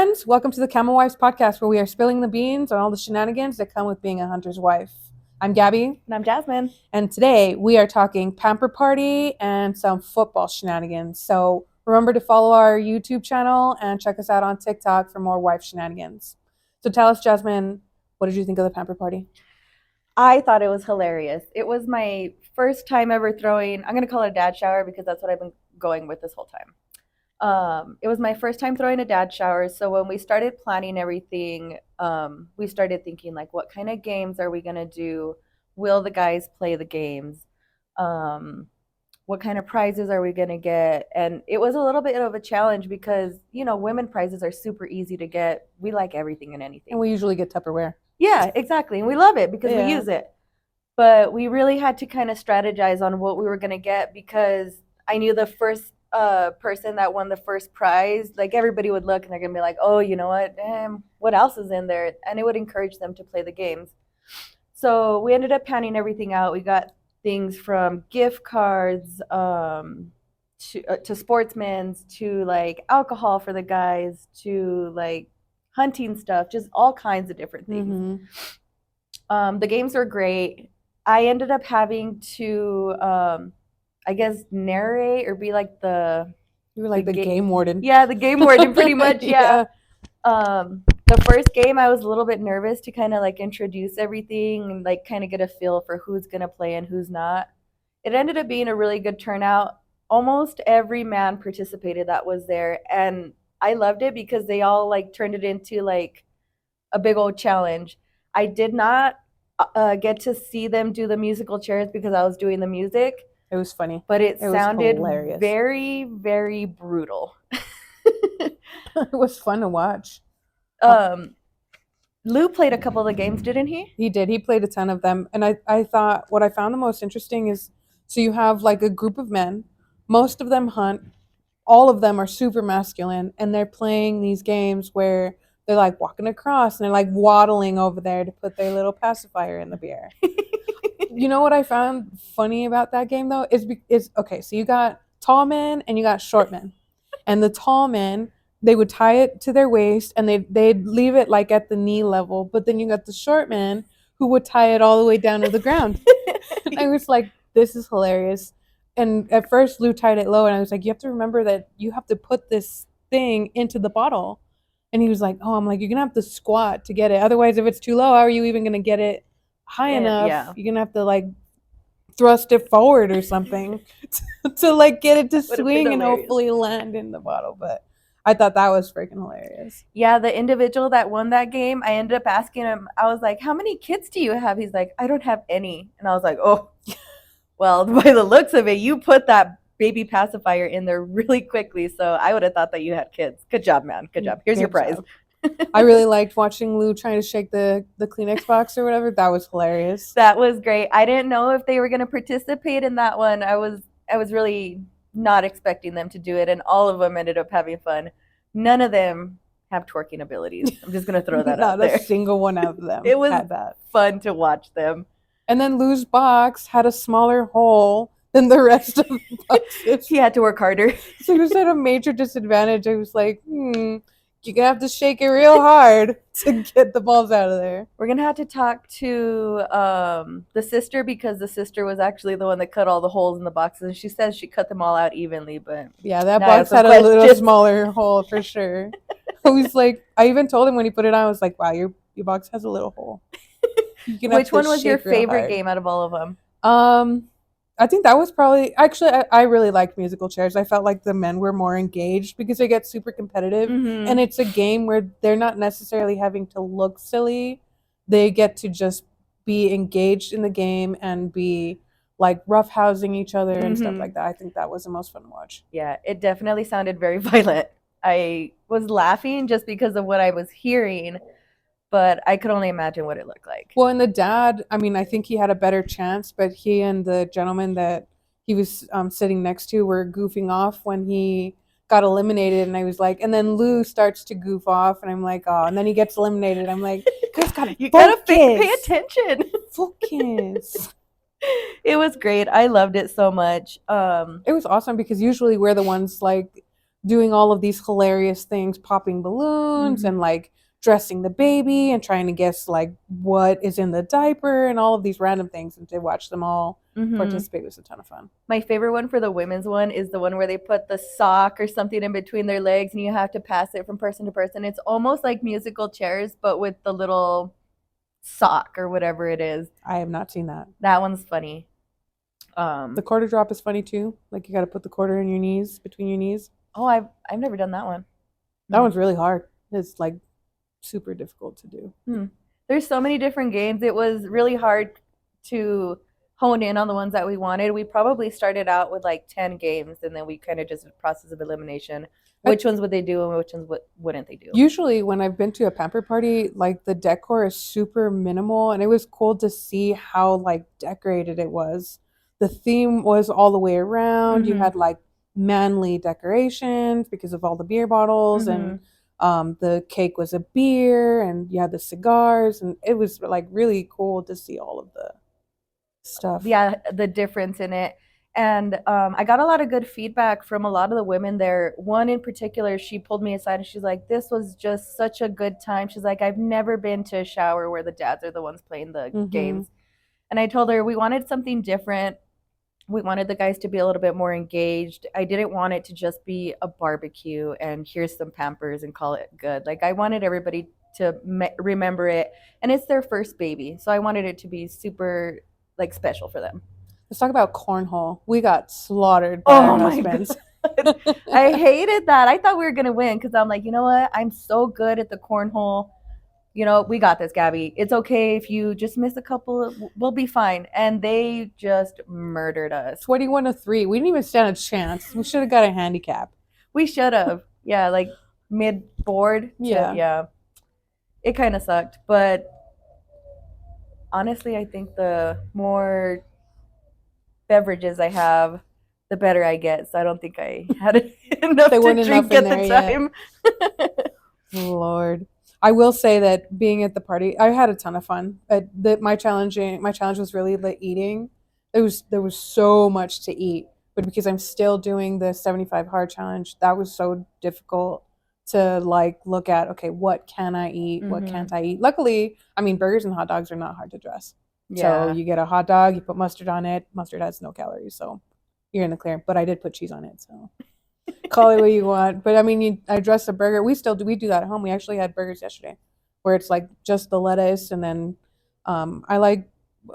friends. Welcome to the Camel Wives podcast, where we are spilling the beans on all the shenanigans that come with being a hunter's wife. I'm Gaby. And I'm Jasmine. And today we are talking Pamper Party and some football shenanigans. So remember to follow our YouTube channel and check us out on TikTok for more wife shenanigans. So tell us, Jasmine, what did you think of the Pamper Party? I thought it was hilarious. It was my first time ever throwing, I'm going to call it a dad shower because that's what I've been going with this whole time. It was my first time throwing a dad shower. So when we started planning everything, we started thinking like, what kind of games are we going to do? Will the guys play the games? What kind of prizes are we going to get? And it was a little bit of a challenge because, you know, women prizes are super easy to get. We like everything and anything. And we usually get Tupperware. Yeah, exactly. And we love it because we use it. But we really had to kind of strategize on what we were going to get because I knew the first person that won the first prize, like everybody would look and they're going to be like, oh, you know what else is in there? And it would encourage them to play the games. So we ended up panning everything out. We got things from gift cards to Sportsman's to like alcohol for the guys to like hunting stuff, just all kinds of different things. Mm-hmm. The games were great. I ended up having to, I guess, narrate or be like the... You were like the game warden. Yeah, the game warden, pretty much, yeah. The first game, I was a little bit nervous to kind of like introduce everything and like kind of get a feel for who's going to play and who's not. It ended up being a really good turnout. Almost every man participated that was there, and I loved it because they all like turned it into like a big old challenge. I did not get to see them do the musical chairs because I was doing the music. It was funny. But it sounded very, very brutal. It was fun to watch. Lou played a couple of the games, didn't he? He did. He played a ton of them. And I thought what I found the most interesting is, so you have like a group of men. Most of them hunt. All of them are super masculine. And they're playing these games where they're like walking across and they're like waddling over there to put their little pacifier in the beer. You know what I found funny about that game though is okay, so you got tall men and you got short men. And the tall men, they would tie it to their waist and they'd leave it like at the knee level, but then you got the short men who would tie it all the way down to the ground. I was like, this is hilarious. And at first Lou tied it low and I was like, you have to remember that you have to put this thing into the bottle. And he was like, oh, I'm like, you're gonna have to squat to get it. Otherwise, if it's too low, how are you even gonna get it high enough? Yeah. You're gonna have to like thrust it forward or something to like get it to swing and hopefully land in the bottle. But I thought that was freaking hilarious. Yeah, the individual that won that game, I ended up asking him, I was like, how many kids do you have? He's like, I don't have any. And I was like, oh, well, by the looks of it, you put that baby pacifier in there really quickly. So I would have thought that you had kids. Good job, man. Good job. Here's your prize. I really liked watching Lou trying to shake the Kleenex box or whatever. That was hilarious. That was great. I didn't know if they were going to participate in that one. I was really not expecting them to do it, and all of them ended up having fun. None of them have twerking abilities. I'm just going to throw that out there. Not a single one of them. It was fun to watch them. And then Lou's box had a smaller hole than the rest of the boxes. He had to work harder. So he was at a major disadvantage. I was like, you're going to have to shake it real hard to get the balls out of there. We're going to have to talk to the sister because the sister was actually the one that cut all the holes in the boxes. And she says she cut them all out evenly. But yeah, that box had a little smaller hole for sure. I was like, I even told him when he put it on, I was like, wow, your box has a little hole. Which one was your favorite game out of all of them? I think that was probably, actually, I really liked musical chairs. I felt like the men were more engaged because they get super competitive. Mm-hmm. And it's a game where they're not necessarily having to look silly. They get to just be engaged in the game and be like roughhousing each other and stuff like that. I think that was the most fun to watch. Yeah, it definitely sounded very violent. I was laughing just because of what I was hearing, but I could only imagine what it looked like. Well, and the dad, I mean, I think he had a better chance, but he and the gentleman that he was sitting next to were goofing off when he got eliminated. And I was like, and then Lou starts to goof off, and I'm like, oh, and then he gets eliminated. I'm like, you gotta pay attention. Focus. It was great. I loved it so much. It was awesome because usually we're the ones like doing all of these hilarious things, popping balloons and like dressing the baby and trying to guess like what is in the diaper and all of these random things, and to watch them all participate was a ton of fun. My favorite one for the women's one is the one where they put the sock or something in between their legs and you have to pass it from person to person. It's almost like musical chairs, but with the little sock or whatever it is. I have not seen that. That one's funny. The quarter drop is funny too. Like you got to put the quarter in your knees, between your knees. Oh, I've never done that one. That one's really hard. It's like super difficult to do. There's so many different games. It was really hard to hone in on the ones that we wanted. We probably started out with like 10 games, and then we kind of just did a process of elimination. Which ones would they do and which ones wouldn't they do? Usually when I've been to a Pamper Party, like the decor is super minimal, and it was cool to see how like decorated it was. The theme was all the way around. You had like manly decorations because of all the beer bottles, and the cake was a beer, and you had the cigars, and it was like really cool to see all of the stuff. Yeah, the difference in it. And I got a lot of good feedback from a lot of the women there. One in particular, she pulled me aside and she's like, this was just such a good time. She's like, I've never been to a shower where the dads are the ones playing the games. And I told her we wanted something different. We wanted the guys to be a little bit more engaged. I didn't want it to just be a barbecue and here's some Pampers and call it good. Like I wanted everybody to remember it. And it's their first baby. So I wanted it to be super like special for them. Let's talk about cornhole. We got slaughtered by our husbands. I hated that. I thought we were going to win because I'm like, you know what? I'm so good at the cornhole. You know, we got this, Gaby. It's okay if you just miss a couple. We'll be fine. And they just murdered us. 21-3. We didn't even stand a chance. We should have got a handicap. We should have. Yeah, like mid-board. Yeah. It kind of sucked. But honestly, I think the more beverages I have, the better I get. So I don't think I had enough to drink at the time. Lord. I will say that being at the party, I had a ton of fun. My challenge was really the eating. There was so much to eat, but because I'm still doing the 75 hard challenge, that was so difficult to like look at. Okay, what can I eat? What can't I eat? Luckily, I mean, burgers and hot dogs are not hard to dress. Yeah. So you get a hot dog, you put mustard on it. Mustard has no calories, so you're in the clear. But I did put cheese on it, so call it what you want. But I mean, I dressed a burger. We do that at home. We actually had burgers yesterday, where it's like just the lettuce, and then I like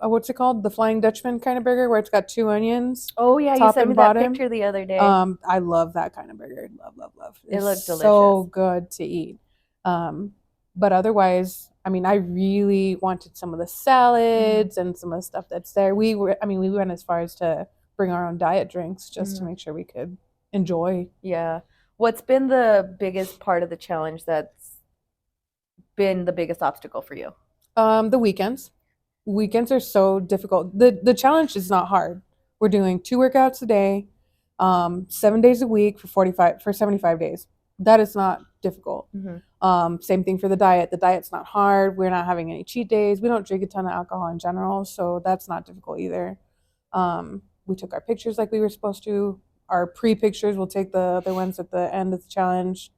what's it called, the Flying Dutchman kind of burger, where it's got 2 onions. Oh yeah, you sent me that picture the other day. I love that kind of burger. Love. It looked delicious. So good to eat. But otherwise, I mean, I really wanted some of the salads and some of the stuff that's there. We went as far as to bring our own diet drinks just to make sure we could enjoy. Yeah. What's been the biggest part of the challenge that's been the biggest obstacle for you? The weekends. Weekends are so difficult. The challenge is not hard. We're doing 2 workouts a day, 7 days a week for 75 days. That is not difficult. Same thing for the diet. The diet's not hard. We're not having any cheat days. We don't drink a ton of alcohol in general, so that's not difficult either. We took our pictures like we were supposed to. Our pre-pictures, we'll take the other ones at the end of the challenge.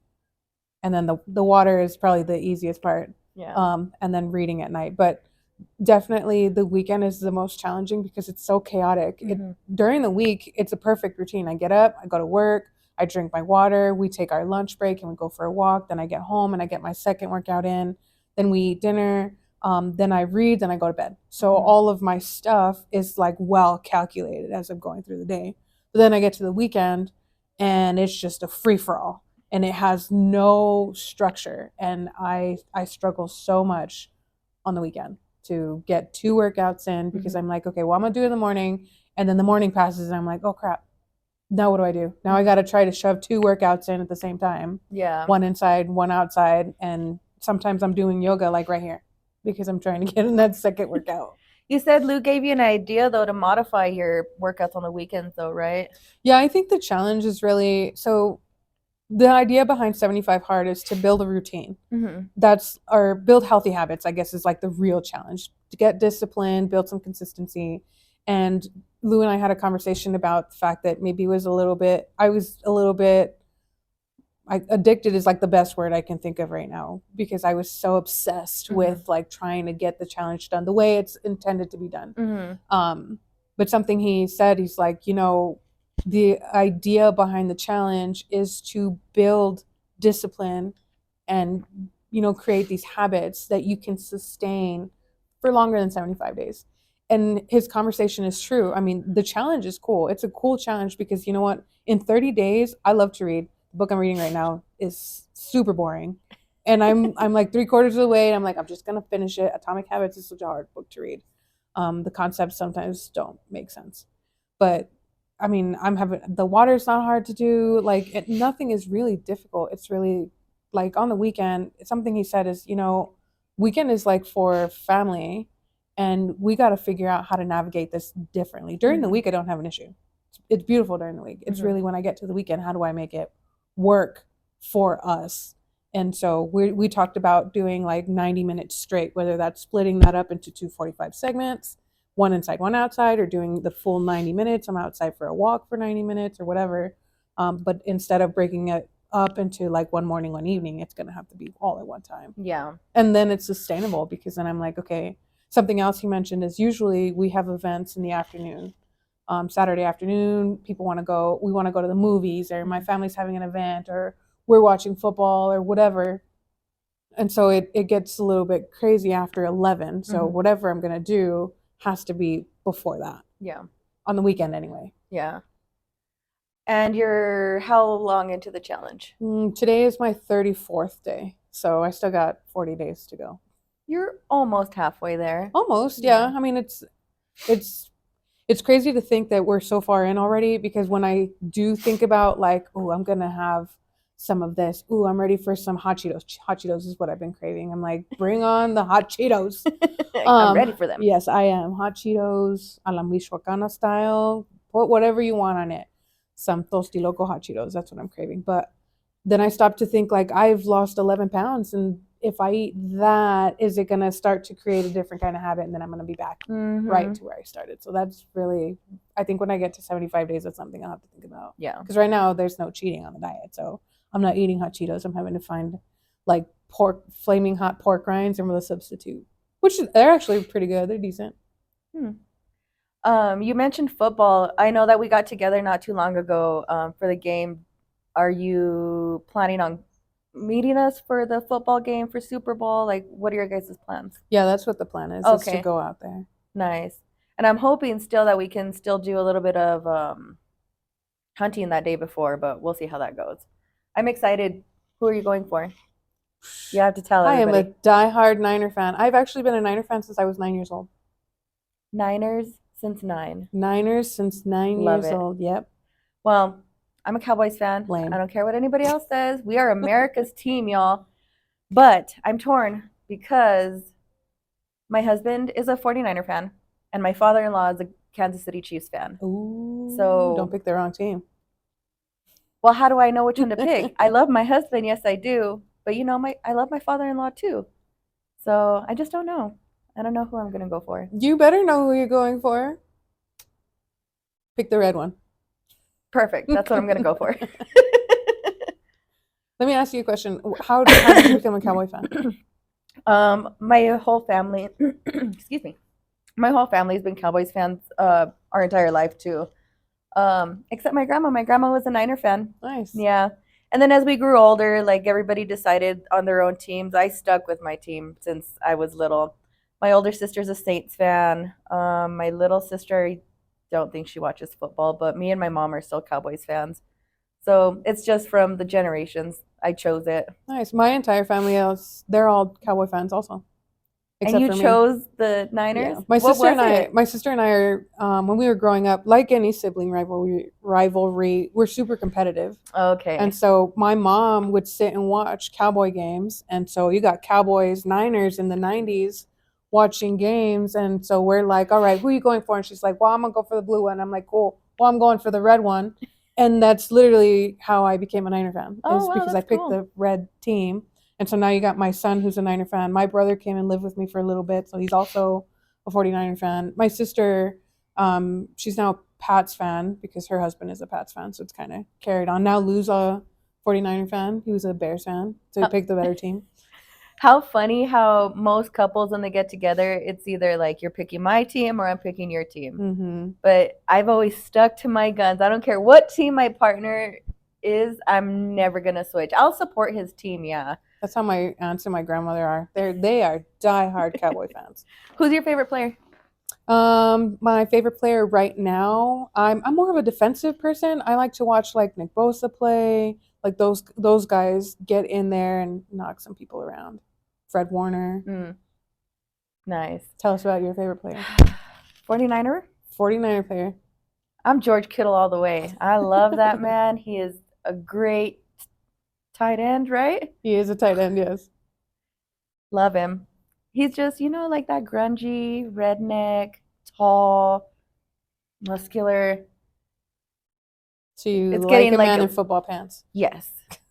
And then the water is probably the easiest part. Yeah. And then reading at night. But definitely the weekend is the most challenging because it's so chaotic. During the week, it's a perfect routine. I get up, I go to work, I drink my water, we take our lunch break and we go for a walk. Then I get home and I get my second workout in. Then we eat dinner. Then I read, then I go to bed. So all of my stuff is like well calculated as I'm going through the day. But then I get to the weekend and it's just a free-for-all and it has no structure. And I struggle so much on the weekend to get 2 workouts in because I'm like, okay, well, I'm going to do it in the morning. And then the morning passes and I'm like, oh, crap. Now what do I do? Now I got to try to shove 2 workouts in at the same time. Yeah. One inside, one outside. And sometimes I'm doing yoga like right here because I'm trying to get in that second workout. You said Lou gave you an idea, though, to modify your workouts on the weekends, though, right? Yeah, I think the challenge is really, so the idea behind 75 Hard is to build a routine. Or build healthy habits, I guess, is like the real challenge. To get disciplined, build some consistency. And Lou and I had a conversation about the fact that maybe I was a little bit addicted is like the best word I can think of right now, because I was so obsessed with like trying to get the challenge done the way it's intended to be done. But something he said, he's like, you know, the idea behind the challenge is to build discipline and, you know, create these habits that you can sustain for longer than 75 days. And his conversation is true. I mean, the challenge is cool. It's a cool challenge because, you know what? In 30 days, I love to read. The book I'm reading right now is super boring. And I'm like 3/4 of the way, and I'm like, I'm just gonna finish it. Atomic Habits is such a hard book to read. The concepts sometimes don't make sense. But I mean, the water's not hard to do. Like nothing is really difficult. It's really like on the weekend. Something he said is, you know, weekend is like for family, and we got to figure out how to navigate this differently. During the week, I don't have an issue. It's beautiful during the week. It's really when I get to the weekend, how do I make it work for us? And so we talked about doing like 90 minutes straight, whether that's splitting that up into 2 45 segments, one inside, one outside, or doing the full 90 minutes. I'm outside for a walk for 90 minutes or whatever. But instead of breaking it up into like one morning, one evening, it's going to have to be all at one time. Yeah. And then it's sustainable, because then I'm like, okay, something else he mentioned is usually we have events in the afternoon. Saturday afternoon, we want to go to the movies, or my family's having an event, or we're watching football or whatever. And so it gets a little bit crazy after 11. So whatever I'm going to do has to be before that. Yeah. On the weekend anyway. Yeah. And you're how long into the challenge? Today is my 34th day. So I still got 40 days to go. You're almost halfway there. Almost, yeah. I mean, it's crazy to think that we're so far in already, because when I do think about like, oh, I'm going to have some of this. Ooh, I'm ready for some hot Cheetos. Hot Cheetos is what I've been craving. I'm like, bring on the hot Cheetos. I'm ready for them. Yes, I am. Hot Cheetos a la Michoacana style. Put whatever you want on it. Some Tostiloco hot Cheetos. That's what I'm craving. But then I stopped to think, like, I've lost 11 pounds. And if I eat that, is it going to start to create a different kind of habit? And then I'm going to be back right to where I started. So that's really, I think when I get to 75 days, that's something I'll have to think about. Yeah. Because right now there's no cheating on the diet. So I'm not eating hot Cheetos. I'm having to find like flaming hot pork rinds and with a substitute, which they're actually pretty good. They're decent. You mentioned football. I know that we got together not too long ago for the game. Are you planning on meeting us for the football game for Super Bowl? Like, what are your guys' plans? Yeah, that's what the plan is. Okay. Is to go out there. Nice. And I'm hoping still that we can still do a little bit of hunting that day before, but we'll see how that goes. I'm excited. Who are you going for? You have to tell everybody. I am a diehard Niner fan. I've actually been a Niner fan since I was 9 years old. Niners since 9. Niners since 9 years old. Yep. Well, I'm a Cowboys fan. Lame. I don't care what anybody else says. We are America's team, y'all. But I'm torn because my husband is a 49er fan and my father-in-law is a Kansas City Chiefs fan. Ooh, so don't pick the wrong team. Well, how do I know which one to pick? I love my husband, yes I do. But you know, I love my father-in-law too. So I just don't know. I don't know who I'm gonna go for. You better know who you're going for. Pick the red one. Perfect. That's what I'm gonna go for. Let me ask you a question. How did you become a Cowboy fan? My whole family, excuse me, my whole family's been Cowboys fans our entire life too. Except my grandma. My grandma was a Niner fan. Nice. Yeah. And then as we grew older, like everybody decided on their own teams. I stuck with my team since I was little. My older sister's a Saints fan. My little sister, I don't think she watches football, but me and my mom are still Cowboys fans. So it's just from the generations. I chose it. Nice. My entire family, they're all Cowboy fans also. And you chose the Niners? Yeah. My sister and I are, when we were growing up, like any sibling rivalry, we're super competitive. Okay. And so my mom would sit and watch Cowboy games. And so you got Cowboys, Niners in the 90s watching games. And so we're like, all right, who are you going for? And she's like, well, I'm going to go for the blue one. I'm like, cool. Well, I'm going for the red one. And that's literally how I became a Niner fan, because I picked the red team. And so now you got my son who's a Niner fan. My brother came and lived with me for a little bit, so he's also a 49er fan. My sister, she's now a Pats fan because her husband is a Pats fan, so it's kind of carried on. Now Lou's a 49er fan. He was a Bears fan, so he picked the better team. How funny how most couples, when they get together, it's either like you're picking my team or I'm picking your team. Mm-hmm. But I've always stuck to my guns. I don't care what team my partner is. I'm never going to switch. I'll support his team, yeah. That's how my aunts and my grandmother are. They are diehard Cowboy fans. Who's your favorite player? My favorite player right now, I'm more of a defensive person. I like to watch like Nick Bosa play, like those guys get in there and knock some people around. Fred Warner. Nice. Tell us about your favorite player. 49er? 49er player. I'm George Kittle all the way. I love that man. He is a great tight end, right? He is a tight end, yes. Love him. He's just, like that grungy, redneck, tall, muscular. So you It's like getting a like man in football pants. Yes.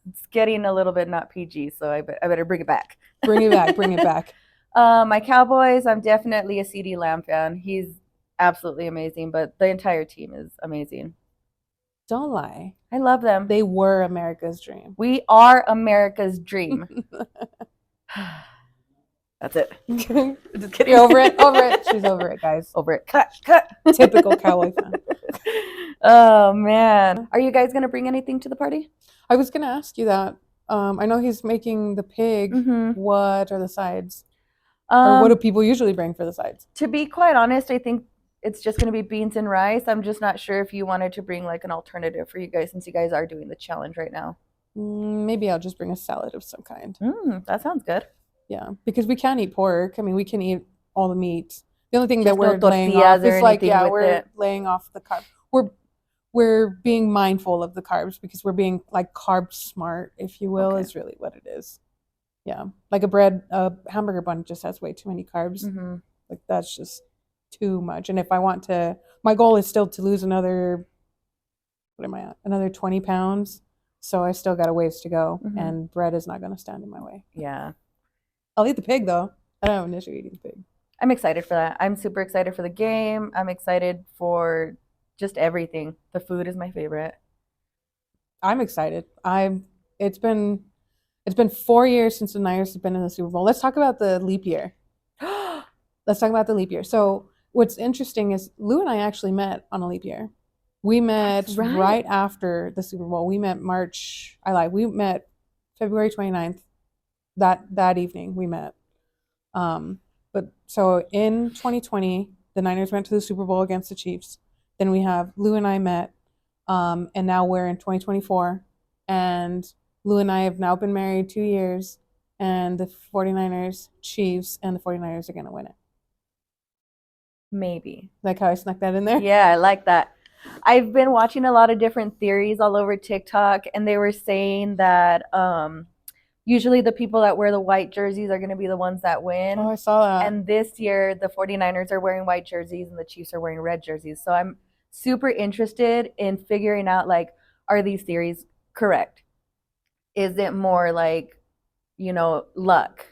It's getting a little bit not PG, so I better bring it back. Bring it back, bring it back. My Cowboys, I'm definitely a CeeDee Lamb fan. He's absolutely amazing, but the entire team is amazing. Don't lie. I love them. They were America's dream. We are America's dream. That's it. Just kidding. You're over it. Over it. She's over it, guys. Over it. Cut. Typical Cowboy fan. Oh, man. Are you guys going to bring anything to the party? I was going to ask you that. I know he's making the pig. Mm-hmm. What are the sides? Or what do people usually bring for the sides? To be quite honest, I think it's just going to be beans and rice. I'm just not sure if you wanted to bring like an alternative for you guys since you guys are doing the challenge right now. Maybe I'll just bring a salad of some kind. That sounds good. Yeah, because we can't eat pork. I mean, we can eat all the meat. The only thing Just that we're no laying off is like, anything with we're it. laying off the carb. We're being mindful of the carbs because we're being like carb smart, if you will, is really what it is. Yeah, like a hamburger bun just has way too many carbs. Mm-hmm. Like that's just too much. And if I want to, my goal is still to lose another, what am I at? Another 20 pounds. So I still got a ways to go, and bread is not going to stand in my way. Yeah. I'll eat the pig though. I don't have an issue eating the pig. I'm excited for that. I'm super excited for the game. I'm excited for just everything. The food is my favorite. I'm excited. It's been 4 years since the Niners have been in the Super Bowl. Let's talk about the leap year. So what's interesting is Lou and I actually met on a leap year. We met right after the Super Bowl. We met we met February 29th. That evening we met. But so in 2020, the Niners went to the Super Bowl against the Chiefs. Then we have Lou and I met, and now we're in 2024, and Lou and I have now been married 2 years, and the 49ers, Chiefs, and the 49ers are going to win it. Maybe. Like how I snuck that in there? Yeah, I like that. I've been watching a lot of different theories all over TikTok, and they were saying that usually the people that wear the white jerseys are going to be the ones that win. Oh, I saw that. And this year, the 49ers are wearing white jerseys and the Chiefs are wearing red jerseys. So I'm super interested in figuring out, like, are these theories correct? Is it more like, luck?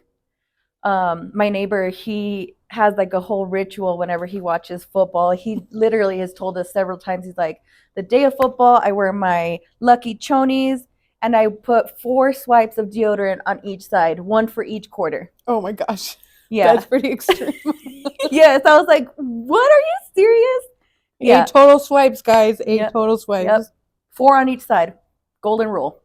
My neighbor, he has like a whole ritual whenever he watches football. He literally has told us several times, he's like, the day of football, I wear my lucky chonies, and I put 4 swipes of deodorant on each side, 1 for each quarter. Oh my gosh. Yeah. That's pretty extreme. Yes, I was like, what, are you serious? 8 total swipes, guys. 8 total swipes. Yep. 4 on each side. Golden rule.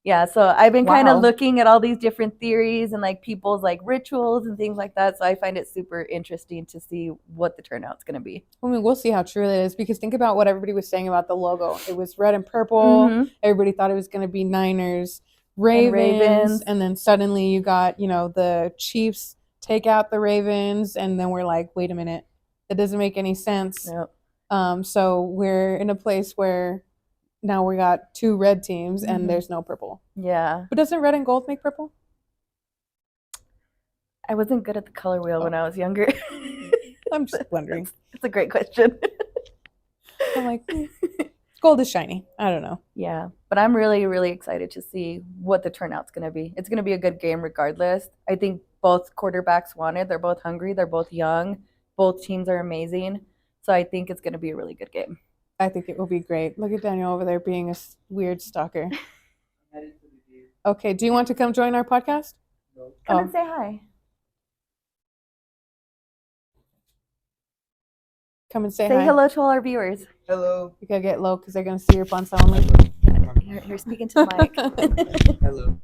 Yeah, so I've been kind of looking at all these different theories and like people's like rituals and things like that. So I find it super interesting to see what the turnout's going to be. I mean, we'll see how true it is, because think about what everybody was saying about the logo. It was red and purple. Everybody thought it was going to be Niners, Ravens, and then suddenly you got, the Chiefs take out the Ravens, and then we're like, wait a minute, that doesn't make any sense. Yep. So we're in a place where now we got 2 red teams and there's no purple. Yeah. But doesn't red and gold make purple? I wasn't good at the color wheel when I was younger. I'm just wondering. It's a great question. I'm like, gold is shiny. I don't know. Yeah. But I'm really, really excited to see what the turnout's going to be. It's going to be a good game regardless. I think both quarterbacks want it. They're both hungry. They're both young. Both teams are amazing. So I think it's going to be a really good game. I think it will be great. Look at Daniel over there being a weird stalker. Okay. Do you want to come join our podcast? Come and say hi. Come and say Say hi. hello to all our viewers. Hello. You gotta get low because they're gonna see your panza only. You're speaking to the mic. Hello.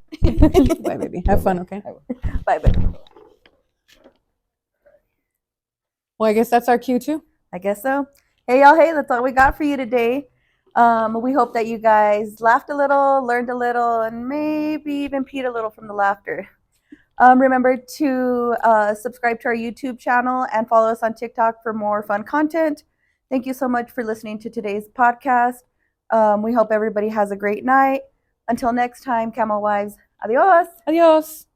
Bye, baby. Have fun, okay? Bye, baby. Well, I guess that's our cue too. I guess so. Hey, y'all. Hey, that's all we got for you today. We hope that you guys laughed a little, learned a little, and maybe even peed a little from the laughter. Remember to subscribe to our YouTube channel and follow us on TikTok for more fun content. Thank you so much for listening to today's podcast. We hope everybody has a great night. Until next time, Camel Wives, adios. Adios.